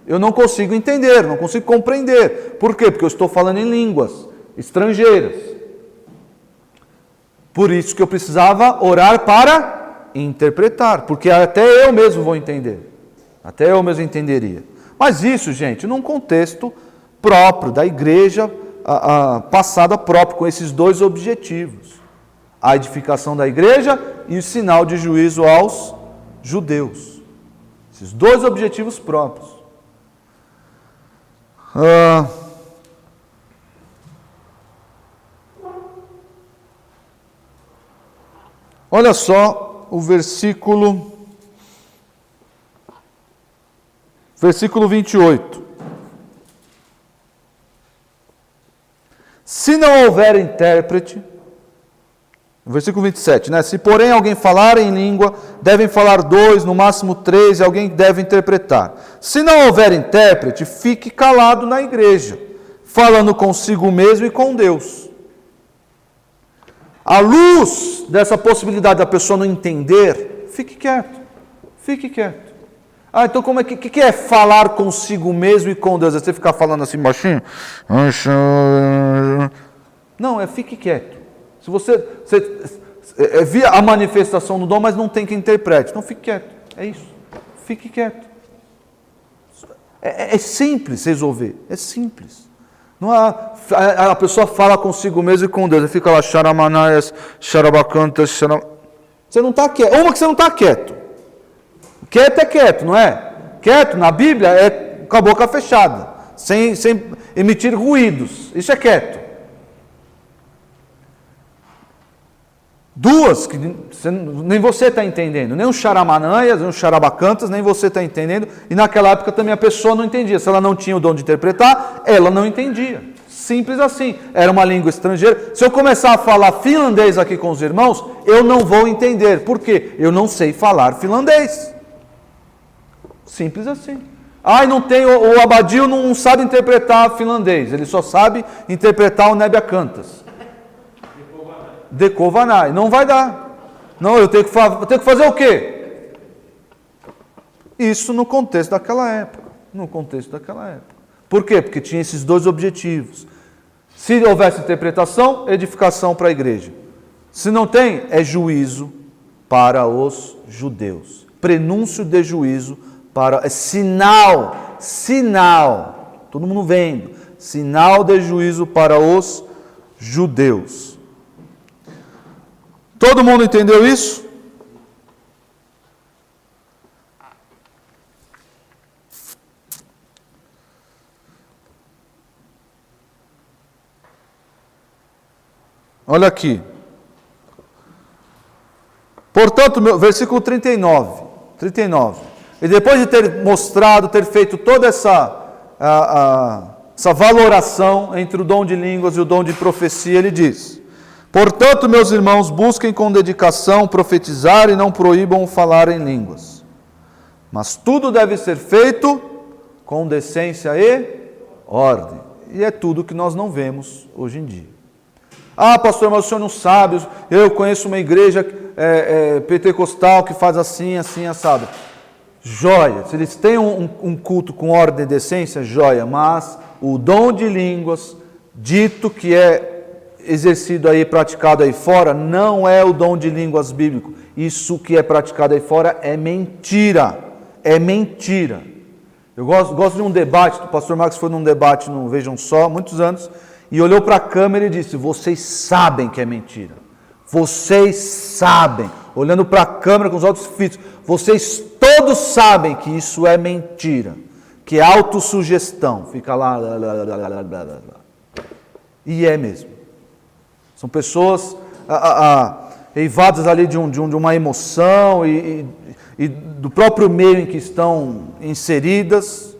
Eu não consigo entender, não consigo compreender. Por quê? Porque eu estou falando em línguas estrangeiras. Por isso que eu precisava orar para interpretar, porque até eu mesmo vou entender. Até eu mesmo entenderia. Mas isso, gente, num contexto próprio da igreja passada própria, com esses dois objetivos. A edificação da igreja e o sinal de juízo aos judeus. Esses dois objetivos próprios. Olha só o versículo 28. Se não houver intérprete, versículo 27, né? Se porém alguém falar em língua, devem falar 2, no máximo 3, e alguém deve interpretar. Se não houver intérprete, fique calado na igreja, falando consigo mesmo e com Deus. À luz dessa possibilidade da pessoa não entender, fique quieto, fique quieto. Então como que é falar consigo mesmo e com Deus? É você ficar falando assim baixinho? Não, fique quieto. Se você via a manifestação do dom, mas não tem que interprete. Então fique quieto, é isso. Fique quieto. É simples resolver, é simples. Não a pessoa fala consigo mesmo e com Deus. Ele fica lá, xaramanaias, xarabacantas, Você não está quieto. Uma que você não está quieto. Quieto é quieto, não é? Quieto, na Bíblia, é com a boca fechada, sem emitir ruídos. Isso é quieto. Duas, que nem você está entendendo. Nem o xaramanaias, nem o xarabacantas, nem você está entendendo. E naquela época também a pessoa não entendia. Se ela não tinha o dom de interpretar, ela não entendia. Simples assim. Era uma língua estrangeira. Se eu começar a falar finlandês aqui com os irmãos, eu não vou entender. Por quê? Eu não sei falar finlandês. Simples assim. Não tem, o Abadio não sabe interpretar finlandês, ele só sabe interpretar o Nebiacantas. Dekovanai. Não vai dar. Não, eu tenho que fazer o quê? Isso no contexto daquela época. No contexto daquela época. Por quê? Porque tinha esses dois objetivos. Se houvesse interpretação, edificação para a igreja. Se não tem, é juízo para os judeus. Prenúncio de juízo é sinal, todo mundo vendo, sinal de juízo para os judeus. Todo mundo entendeu isso? Olha aqui. Portanto, versículo 39. E depois de ter mostrado, ter feito toda essa valoração entre o dom de línguas e o dom de profecia, ele diz: portanto, meus irmãos, busquem com dedicação profetizar e não proíbam o falar em línguas. Mas tudo deve ser feito com decência e ordem. E é tudo que nós não vemos hoje em dia. Pastor, mas o senhor não sabe, eu conheço uma igreja pentecostal que faz assim, assado. Joia, se eles têm um culto com ordem e decência, joia, mas o dom de línguas, dito que é exercido aí, praticado aí fora, não é o dom de línguas bíblico. Isso que é praticado aí fora é mentira, Eu gosto de um debate, o pastor Marcos foi num debate no Vejam Só, muitos anos, e olhou para a câmera e disse: vocês sabem que é mentira, vocês sabem, olhando para a câmera com os olhos fitos, vocês todos sabem que isso é mentira, que é autossugestão, fica lá, e é mesmo. São pessoas eivadas ali de uma emoção e do próprio meio em que estão inseridas.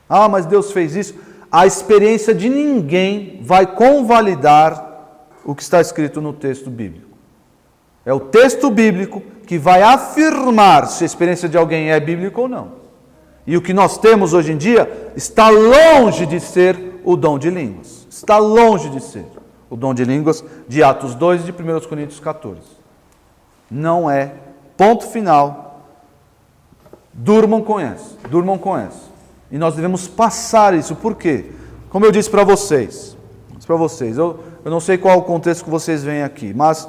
Mas Deus fez isso. A experiência de ninguém vai convalidar o que está escrito no texto bíblico. É o texto bíblico que vai afirmar se a experiência de alguém é bíblica ou não. E o que nós temos hoje em dia está longe de ser o dom de línguas. Está longe de ser. o dom de línguas de Atos 2 e de 1 Coríntios 14. Não é. Ponto final. Durmam com essa. Durmam com essa. E nós devemos passar isso. Por quê? Como eu disse para vocês. Eu não sei qual o contexto que vocês veem aqui, mas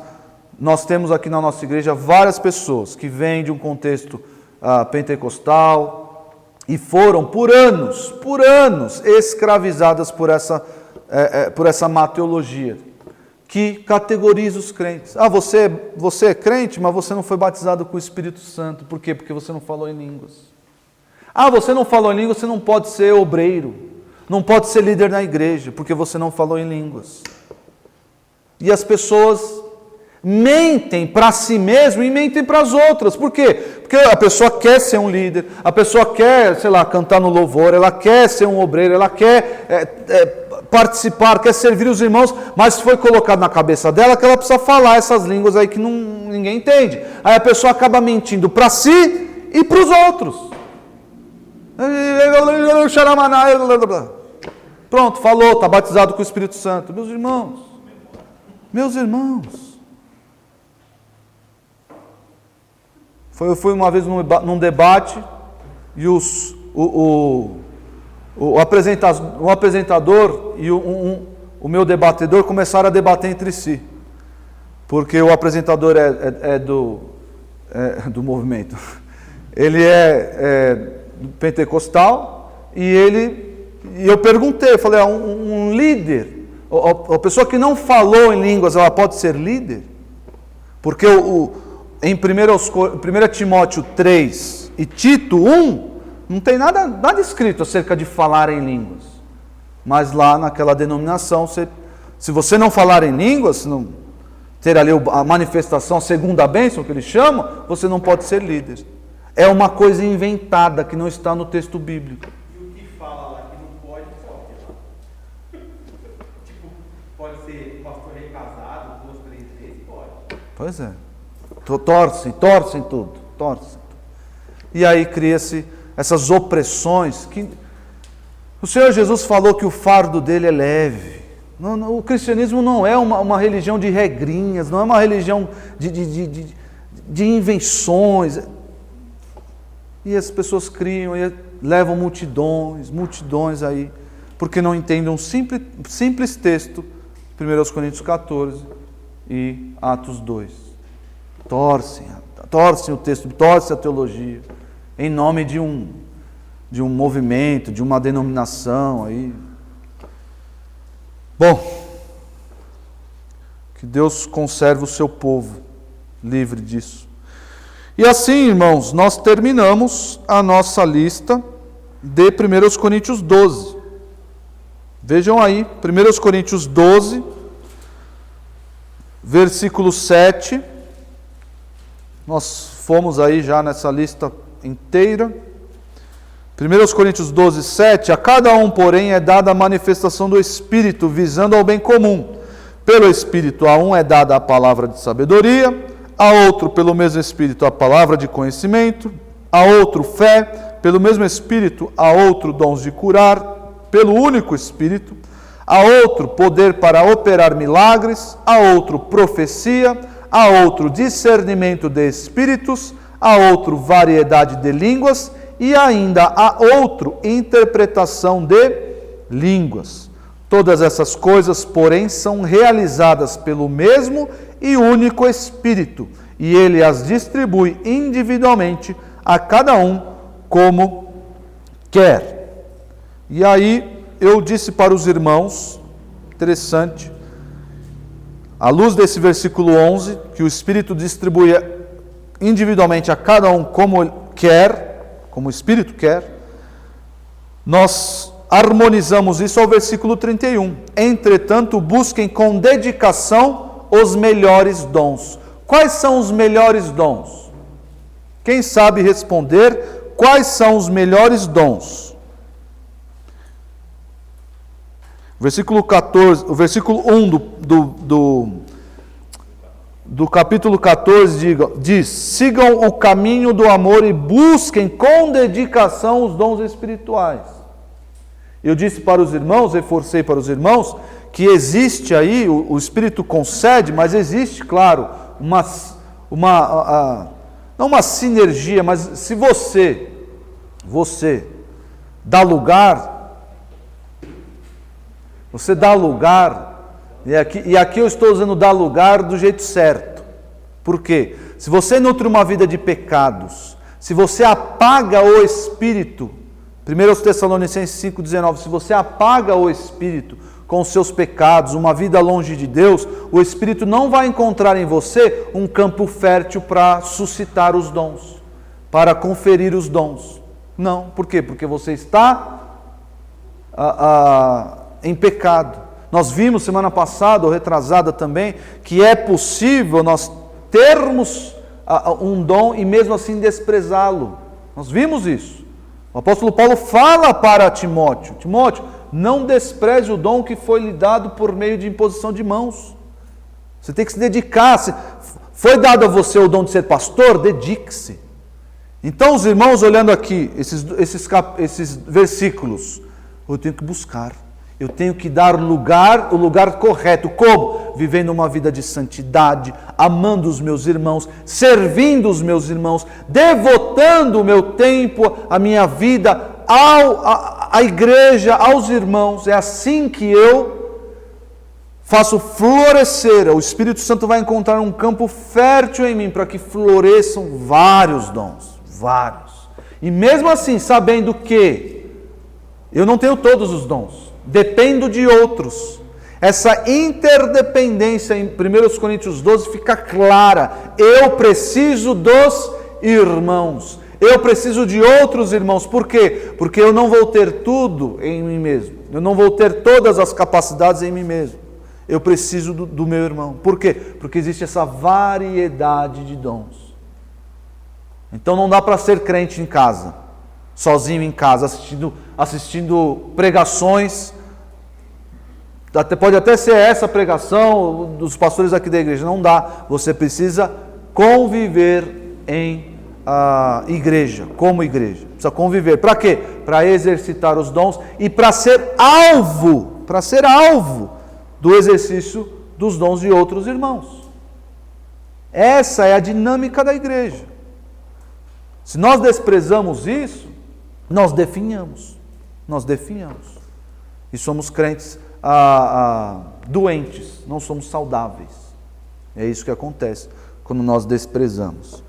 nós temos aqui na nossa igreja várias pessoas que vêm de um contexto pentecostal e foram por anos escravizadas por essa má teologia que categoriza os crentes. Você é crente, mas você não foi batizado com o Espírito Santo. Por quê? Porque você não falou em línguas. Você não falou em línguas, você não pode ser obreiro, não pode ser líder na igreja, porque você não falou em línguas. E as pessoas mentem para si mesmo e mentem para as outras. Por quê? Porque a pessoa quer ser um líder, a pessoa quer, cantar no louvor, ela quer ser um obreiro, ela quer participar, quer servir os irmãos, mas foi colocado na cabeça dela que ela precisa falar essas línguas aí que ninguém entende. Aí a pessoa acaba mentindo para si e para os outros. Pronto, falou, está batizado com o Espírito Santo. Meus irmãos, eu fui uma vez num debate e o apresentador e o meu debatedor começaram a debater entre si, porque o apresentador é do movimento, ele é pentecostal e eu perguntei, eu falei, um líder, a pessoa que não falou em línguas, ela pode ser líder? Porque em 1 Timóteo 3 e Tito 1, não tem nada escrito acerca de falar em línguas. Mas lá naquela denominação, se você não falar em línguas, se não ter ali a manifestação, a segunda bênção que eles chamam, você não pode ser líder. É uma coisa inventada que não está no texto bíblico. E o que fala lá que não pode, pode. Pode ser pastor recasado, 2, 3 vezes, pode. Pois é. Torcem tudo. E aí cria-se essas opressões que o Senhor Jesus falou que o fardo dele é leve. O cristianismo não é uma religião de regrinhas, não é uma religião de invenções. E as pessoas criam e levam multidões aí, porque não entendem um simples texto, 1 Coríntios 14 e Atos 2. Torcem o texto, torcem a teologia, em nome de um movimento, de uma denominação aí. Bom, que Deus conserve o seu povo livre disso. E assim, irmãos, nós terminamos a nossa lista de 1 Coríntios 12. Vejam aí, 1 Coríntios 12, versículo 7. Nós fomos aí já nessa lista inteira. 1 Coríntios 12, 7. A cada um, porém, é dada a manifestação do Espírito, visando ao bem comum. Pelo Espírito, a um é dada a palavra de sabedoria, a outro, pelo mesmo Espírito, a palavra de conhecimento, a outro, fé, pelo mesmo Espírito, a outro, dons de curar, pelo único Espírito, a outro, poder para operar milagres, a outro, profecia, a outro, discernimento de espíritos, a outro, variedade de línguas, e ainda a outro, interpretação de línguas. Todas essas coisas, porém, são realizadas pelo mesmo e único Espírito, e ele as distribui individualmente a cada um como quer. E aí eu disse para os irmãos, interessante, à luz desse versículo 11, que o Espírito distribui individualmente a cada um como quer, como o Espírito quer, nós harmonizamos isso ao versículo 31. Entretanto, busquem com dedicação os melhores dons. Quais são os melhores dons? Quem sabe responder quais são os melhores dons? Versículo 14, o versículo 1 do capítulo 14 diz: sigam o caminho do amor e busquem com dedicação os dons espirituais. Eu disse para os irmãos, reforcei para os irmãos, que existe aí, o Espírito concede, mas existe, claro, não uma sinergia, mas se você dá lugar, e aqui eu estou usando dar lugar do jeito certo. Por quê? Se você nutre uma vida de pecados, se você apaga o Espírito, 1 Tessalonicenses 5,19, se você apaga o Espírito com os seus pecados, uma vida longe de Deus, o Espírito não vai encontrar em você um campo fértil para suscitar os dons, para conferir os dons. Não, por quê? Porque você está em pecado. Nós vimos semana passada, ou retrasada também, que é possível nós termos um dom e mesmo assim desprezá-lo. Nós vimos isso. O apóstolo Paulo fala para Timóteo: Timóteo, não despreze o dom que foi lhe dado por meio de imposição de mãos. Você tem que se dedicar. Foi dado a você o dom de ser pastor? Dedique-se. Então os irmãos, olhando aqui esses versículos, eu tenho que buscar. Eu tenho que dar o lugar correto. Como? Vivendo uma vida de santidade, amando os meus irmãos, servindo os meus irmãos, devotando o meu tempo, a minha vida à igreja, aos irmãos. É assim que eu faço florescer. O Espírito Santo vai encontrar um campo fértil em mim para que floresçam vários dons. Vários. E mesmo assim, sabendo que eu não tenho todos os dons, dependo de outros. Essa interdependência em 1 Coríntios 12 fica clara. Eu preciso dos irmãos. Eu preciso de outros irmãos. Por quê? Porque eu não vou ter tudo em mim mesmo. Eu não vou ter todas as capacidades em mim mesmo. Eu preciso do meu irmão. Por quê? Porque existe essa variedade de dons. Então não dá para ser crente em casa, sozinho em casa, assistindo pregações. Pode até ser essa pregação dos pastores aqui da igreja. Não dá. Você precisa conviver em igreja, como igreja. Precisa conviver. Para quê? Para exercitar os dons e para ser alvo do exercício dos dons de outros irmãos. Essa é a dinâmica da igreja. Se nós desprezamos isso, nós definhamos. E somos crentes doentes, não somos saudáveis. É isso que acontece quando nós desprezamos.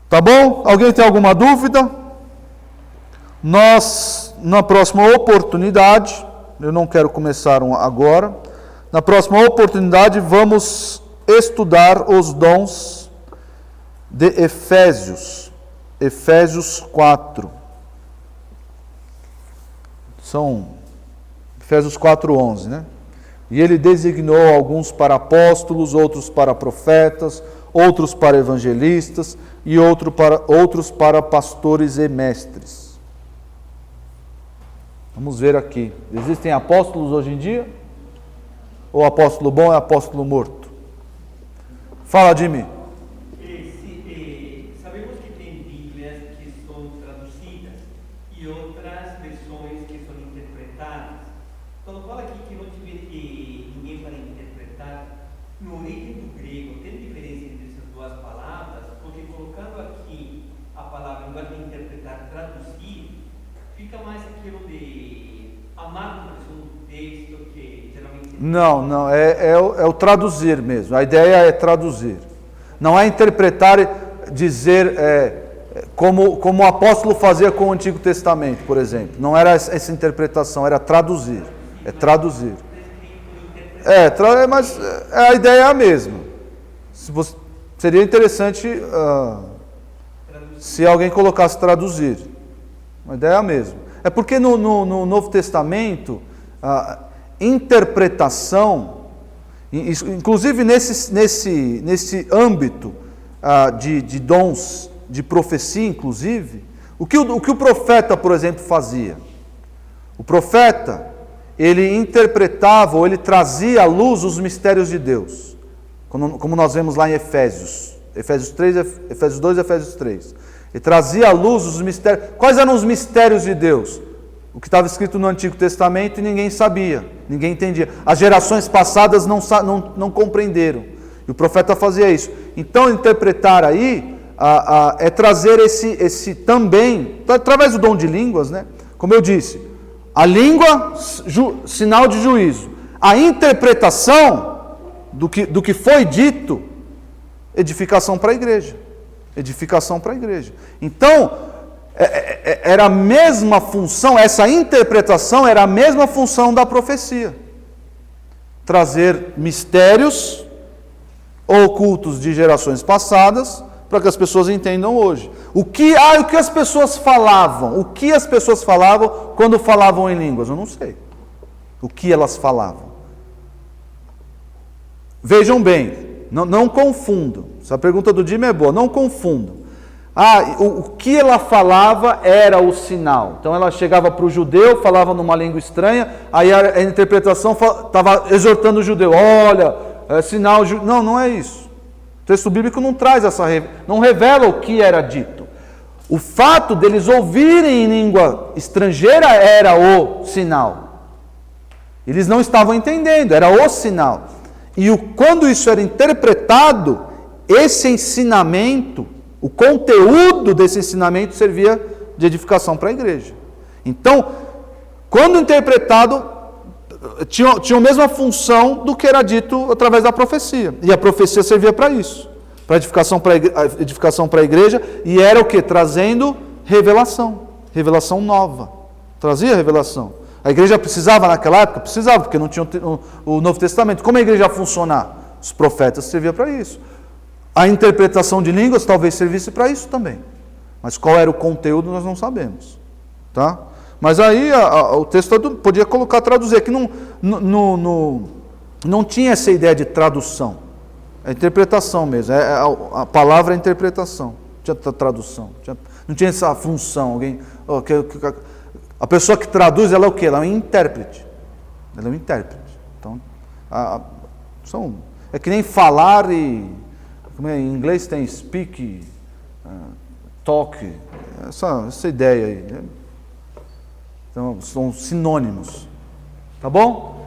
Tá bom? Alguém tem alguma dúvida? Nós, na próxima oportunidade, eu não quero começar agora, na próxima oportunidade vamos estudar os dons de Efésios 4. São Efésios 4:11, né? E ele designou alguns para apóstolos, outros para profetas, outros para evangelistas e outros para pastores e mestres. Vamos ver aqui. Existem apóstolos hoje em dia? Ou apóstolo bom é apóstolo morto? Fala, Jimmy. Sabemos que tem Bíblias que são traduzidas e outras versões que são interpretadas. Quando fala aqui que não tiver ninguém para interpretar, no origem do grego tem diferença entre essas duas palavras? Porque colocando aqui a palavra, em lugar de interpretar, traduzir, fica mais aquilo de amar uma pessoa no texto que geralmente... Não, é o traduzir mesmo. A ideia é traduzir. Não é interpretar, dizer como o apóstolo fazia com o Antigo Testamento, por exemplo. Não era essa interpretação, era traduzir. É traduzir. Mas a ideia é a mesma. Seria interessante se alguém colocasse traduzir. A ideia é a mesma. É porque no Novo Testamento, interpretação, inclusive nesse âmbito de dons de profecia, inclusive, o que o profeta, por exemplo, fazia? O profeta, ele interpretava, ou ele trazia à luz os mistérios de Deus, como nós vemos lá em Efésios 2 e Efésios 3. Ele trazia à luz os mistérios. Quais eram os mistérios de Deus? o que estava escrito no Antigo Testamento e ninguém sabia, ninguém entendia. As gerações passadas não compreenderam. E o profeta fazia isso. Então, interpretar aí é trazer esse também, através do dom de línguas, né? Como eu disse, a língua, sinal de juízo. A interpretação do que foi dito, edificação para a igreja. Edificação para a igreja. Então, era a mesma função, essa interpretação era a mesma função da profecia. Trazer mistérios ocultos de gerações passadas para que as pessoas entendam hoje. O que as pessoas falavam? O que as pessoas falavam quando falavam em línguas? Eu não sei. O que elas falavam? Vejam bem, não confundam. Essa pergunta do Jimmy é boa, não confundam. O que ela falava era o sinal. Então ela chegava para o judeu, falava numa língua estranha, aí a interpretação estava exortando o judeu, olha, sinal... Não é isso. O texto bíblico não traz não revela o que era dito. O fato deles ouvirem em língua estrangeira era o sinal. Eles não estavam entendendo, era o sinal. E quando isso era interpretado, esse ensinamento, o conteúdo desse ensinamento servia de edificação para a igreja. Então, quando interpretado, tinha a mesma função do que era dito através da profecia. E a profecia servia para isso, para edificação para a igreja, e era o que? Trazendo revelação nova. Trazia revelação. A igreja precisava naquela época? Precisava, porque não tinha o Novo Testamento. Como a igreja ia funcionar? Os profetas serviam para isso. A interpretação de línguas talvez servisse para isso também. Mas qual era o conteúdo nós não sabemos. Tá? Mas aí o texto podia traduzir, aqui não tinha essa ideia de tradução. É interpretação mesmo, a palavra é interpretação, não tinha tradução, não tinha essa função. A pessoa que traduz, ela é o quê? Ela é um intérprete. Ela é um intérprete. Então, é que nem falar e... Em inglês tem speak, talk, essa ideia aí. Né? Então, são sinônimos. Tá bom?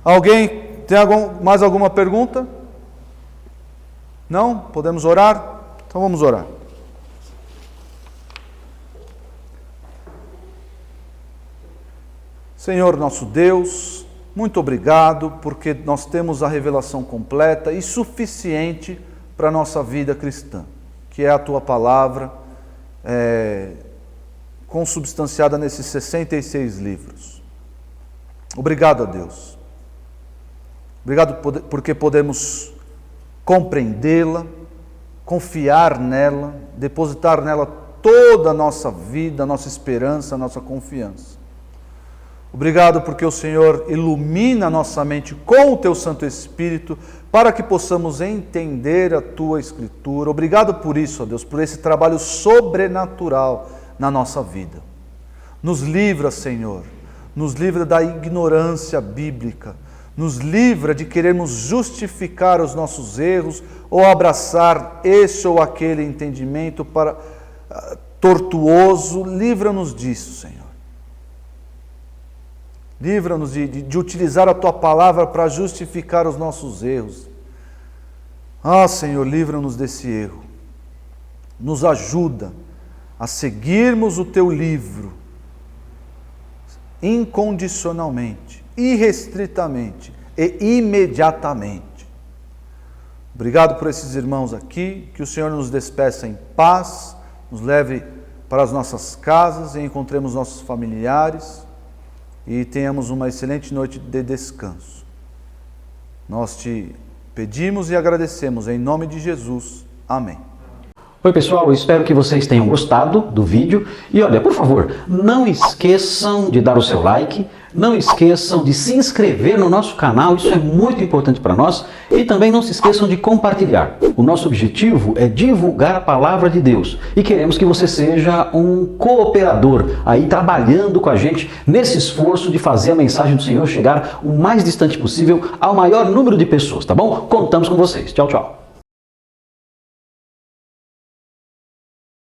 Alguém tem mais alguma pergunta? Não? Podemos orar? Então vamos orar. Senhor nosso Deus, muito obrigado, porque nós temos a revelação completa e suficiente para a nossa vida cristã, que é a Tua Palavra, consubstanciada nesses 66 livros. Obrigado a Deus. Obrigado porque podemos compreendê-la, confiar nela, depositar nela toda a nossa vida, a nossa esperança, a nossa confiança. Obrigado porque o Senhor ilumina a nossa mente com o Teu Santo Espírito para que possamos entender a Tua Escritura. Obrigado por isso, ó Deus, por esse trabalho sobrenatural na nossa vida. Nos livra, Senhor, nos livra da ignorância bíblica, nos livra de querermos justificar os nossos erros ou abraçar esse ou aquele entendimento tortuoso. Livra-nos disso, Senhor. Livra-nos de utilizar a Tua Palavra para justificar os nossos erros. Senhor, livra-nos desse erro. Nos ajuda a seguirmos o Teu livro incondicionalmente, irrestritamente e imediatamente. Obrigado por esses irmãos aqui, que o Senhor nos despeça em paz, nos leve para as nossas casas e encontremos nossos familiares e tenhamos uma excelente noite de descanso. Nós Te pedimos e agradecemos em nome de Jesus. Amém. Oi pessoal, eu espero que vocês tenham gostado do vídeo e olha, por favor, não esqueçam de dar o seu like, não esqueçam de se inscrever no nosso canal, isso é muito importante para nós, e também não se esqueçam de compartilhar. O nosso objetivo é divulgar a Palavra de Deus e queremos que você seja um cooperador aí trabalhando com a gente nesse esforço de fazer a mensagem do Senhor chegar o mais distante possível ao maior número de pessoas, tá bom? Contamos com vocês. Tchau, tchau.